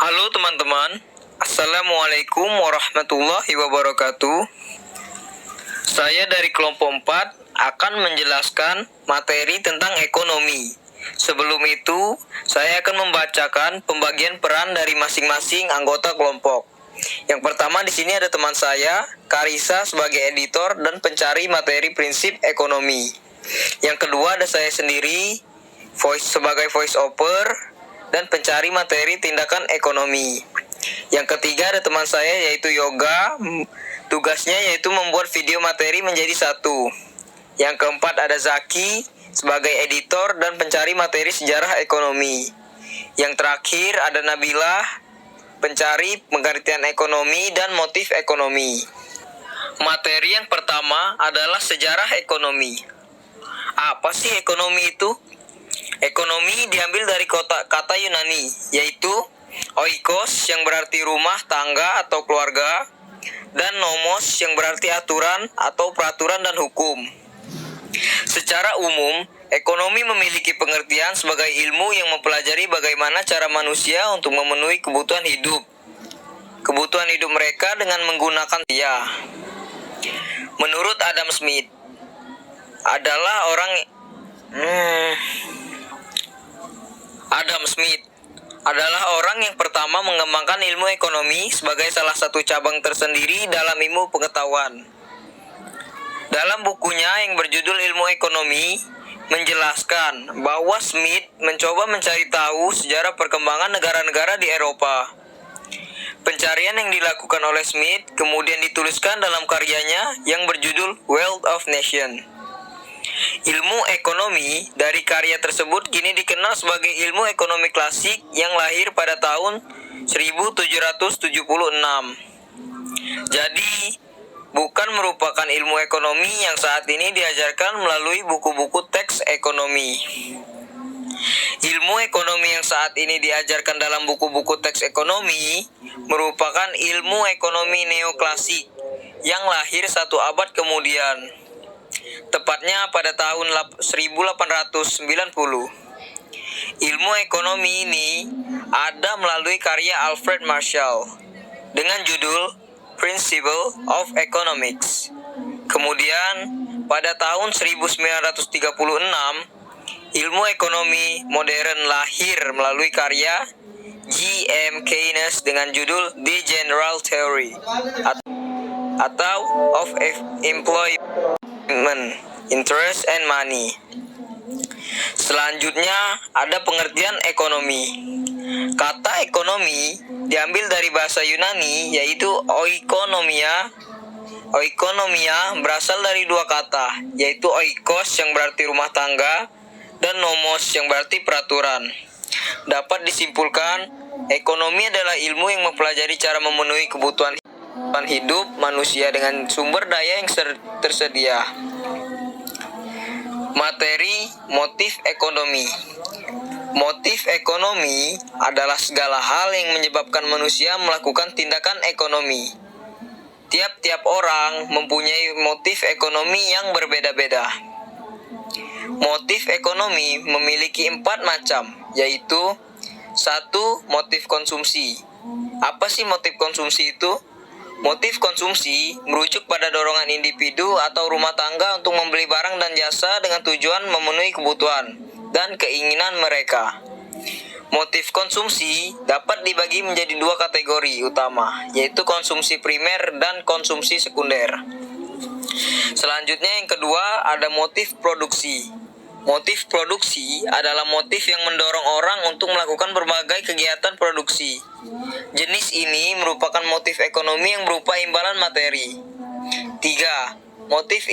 Halo teman-teman, Assalamualaikum warahmatullahi wabarakatuh. Saya dari kelompok 4 akan menjelaskan materi tentang ekonomi. Sebelum itu, saya akan membacakan pembagian peran dari masing-masing anggota kelompok. Yang pertama di sini ada teman saya, Karisa sebagai editor dan pencari materi prinsip ekonomi. Yang kedua ada saya sendiri, sebagai voice over dan pencari materi tindakan ekonomi. Yang ketiga ada teman saya yaitu Yoga, tugasnya yaitu membuat video materi menjadi satu. Yang keempat ada Zaki sebagai editor dan pencari materi sejarah ekonomi. Yang terakhir ada Nabila, pencari pengertian ekonomi dan motif ekonomi. Materi yang pertama adalah sejarah ekonomi. Apa sih ekonomi itu? Ekonomi diambil dari kata Yunani, yaitu oikos yang berarti rumah tangga atau keluarga, dan nomos yang berarti aturan atau peraturan dan hukum. Secara umum, ekonomi memiliki pengertian sebagai ilmu yang mempelajari bagaimana cara manusia untuk memenuhi kebutuhan hidup mereka dengan menggunakan dia. Menurut Adam Smith, Adam Smith adalah orang yang pertama mengembangkan ilmu ekonomi sebagai salah satu cabang tersendiri dalam ilmu pengetahuan. Dalam bukunya yang berjudul Ilmu Ekonomi, menjelaskan bahwa Smith mencoba mencari tahu sejarah perkembangan negara-negara di Eropa. Pencarian yang dilakukan oleh Smith kemudian dituliskan dalam karyanya yang berjudul Wealth of Nations. Ilmu ekonomi dari karya tersebut kini dikenal sebagai ilmu ekonomi klasik yang lahir pada tahun 1776. Jadi, bukan merupakan ilmu ekonomi yang saat ini diajarkan melalui buku-buku teks ekonomi. Ilmu ekonomi yang saat ini diajarkan dalam buku-buku teks ekonomi merupakan ilmu ekonomi neoklasik yang lahir 1 abad kemudian. Tepatnya pada tahun 1890. Ilmu ekonomi ini ada melalui karya Alfred Marshall dengan judul Principles of Economics. Kemudian pada tahun 1936, ilmu ekonomi modern lahir melalui karya G.M. Keynes dengan judul The General Theory atau of Employment, Interest and Money. Selanjutnya ada pengertian ekonomi. Kata ekonomi diambil dari bahasa Yunani yaitu oikonomia. Oikonomia berasal dari 2 kata, yaitu oikos yang berarti rumah tangga dan nomos yang berarti peraturan. Dapat disimpulkan, ekonomi adalah ilmu yang mempelajari cara memenuhi kebutuhan hidup manusia dengan sumber daya yang tersedia. Materi motif ekonomi. Motif ekonomi adalah segala hal yang menyebabkan manusia melakukan tindakan ekonomi. Tiap-tiap orang mempunyai motif ekonomi yang berbeda-beda. Motif ekonomi memiliki 4 macam, yaitu 1. Motif konsumsi. Apa sih motif konsumsi itu? Motif konsumsi merujuk pada dorongan individu atau rumah tangga untuk membeli barang dan jasa dengan tujuan memenuhi kebutuhan dan keinginan mereka. Motif konsumsi dapat dibagi menjadi 2 kategori utama, yaitu konsumsi primer dan konsumsi sekunder. Selanjutnya yang kedua ada motif produksi. Motif produksi adalah motif yang mendorong orang untuk melakukan berbagai kegiatan produksi. Jenis ini merupakan motif ekonomi yang berupa imbalan materi. 3. Motif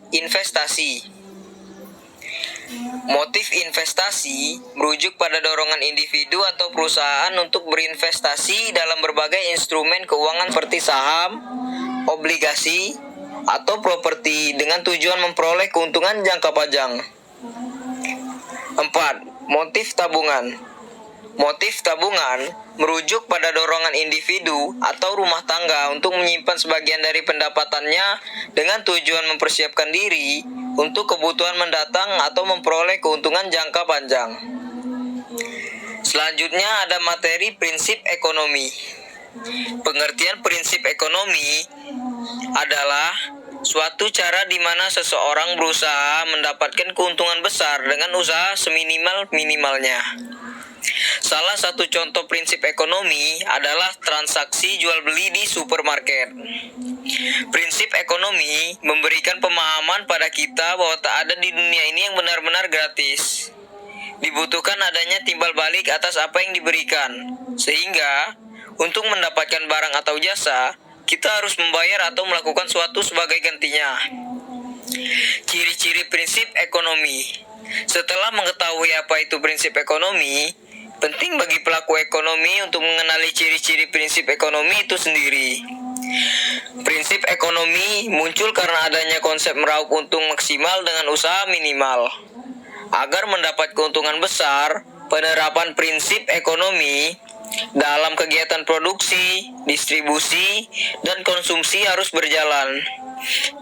investasi. Motif investasi merujuk pada dorongan individu atau perusahaan untuk berinvestasi dalam berbagai instrumen keuangan seperti saham, obligasi, atau properti dengan tujuan memperoleh keuntungan jangka panjang. 4. Motif tabungan. Motif tabungan merujuk pada dorongan individu atau rumah tangga untuk menyimpan sebagian dari pendapatannya dengan tujuan mempersiapkan diri untuk kebutuhan mendatang atau memperoleh keuntungan jangka panjang. Selanjutnya ada materi prinsip ekonomi. Pengertian prinsip ekonomi adalah suatu cara di mana seseorang berusaha mendapatkan keuntungan besar dengan usaha seminimal-minimalnya. Salah satu contoh prinsip ekonomi adalah transaksi jual beli di supermarket. Prinsip ekonomi memberikan pemahaman pada kita bahwa tak ada di dunia ini yang benar-benar gratis. Dibutuhkan adanya timbal balik atas apa yang diberikan, sehingga untuk mendapatkan barang atau jasa, kita harus membayar atau melakukan sesuatu sebagai gantinya. Ciri-ciri prinsip ekonomi. Setelah mengetahui apa itu prinsip ekonomi, penting bagi pelaku ekonomi untuk mengenali ciri-ciri prinsip ekonomi itu sendiri. Prinsip ekonomi muncul karena adanya konsep meraup untung maksimal dengan usaha minimal. Agar mendapat keuntungan besar, penerapan prinsip ekonomi dalam kegiatan produksi, distribusi, dan konsumsi harus berjalan.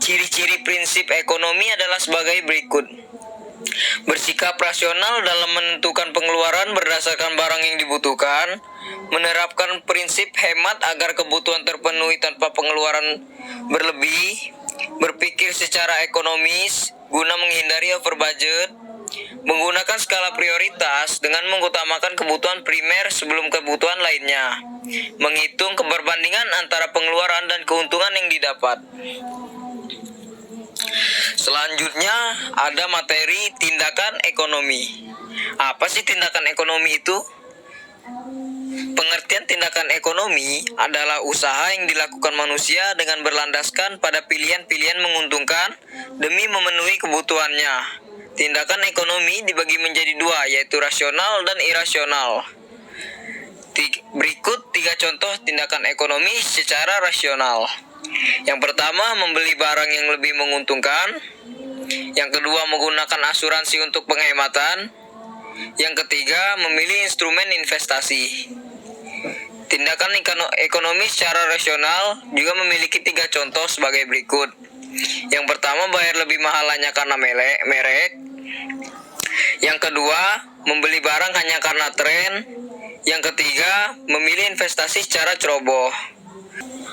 Ciri-ciri prinsip ekonomi adalah sebagai berikut. Bersikap rasional dalam menentukan pengeluaran berdasarkan barang yang dibutuhkan, menerapkan prinsip hemat agar kebutuhan terpenuhi tanpa pengeluaran berlebih, berpikir secara ekonomis guna menghindari over budget, menggunakan skala prioritas dengan mengutamakan kebutuhan primer sebelum kebutuhan lainnya, menghitung keberbandingan antara pengeluaran dan keuntungan yang didapat. Selanjutnya ada materi tindakan ekonomi. Apa sih tindakan ekonomi itu? Pengertian tindakan ekonomi adalah usaha yang dilakukan manusia dengan berlandaskan pada pilihan-pilihan menguntungkan demi memenuhi kebutuhannya. Tindakan ekonomi dibagi menjadi dua, yaitu rasional dan irasional. Berikut 3 contoh tindakan ekonomi secara rasional. Yang pertama, membeli barang yang lebih menguntungkan. Yang kedua, menggunakan asuransi untuk penghematan. Yang ketiga, memilih instrumen investasi. Tindakan ekonomi secara rasional juga memiliki 3 contoh sebagai berikut. Yang pertama, bayar lebih mahal hanya karena merek. Yang kedua, membeli barang hanya karena tren. Yang ketiga, memilih investasi secara ceroboh.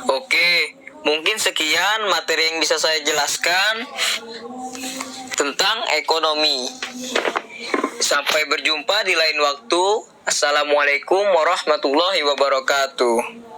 Oke, mungkin sekian materi yang bisa saya jelaskan tentang ekonomi. Sampai berjumpa di lain waktu. Assalamualaikum warahmatullahi wabarakatuh.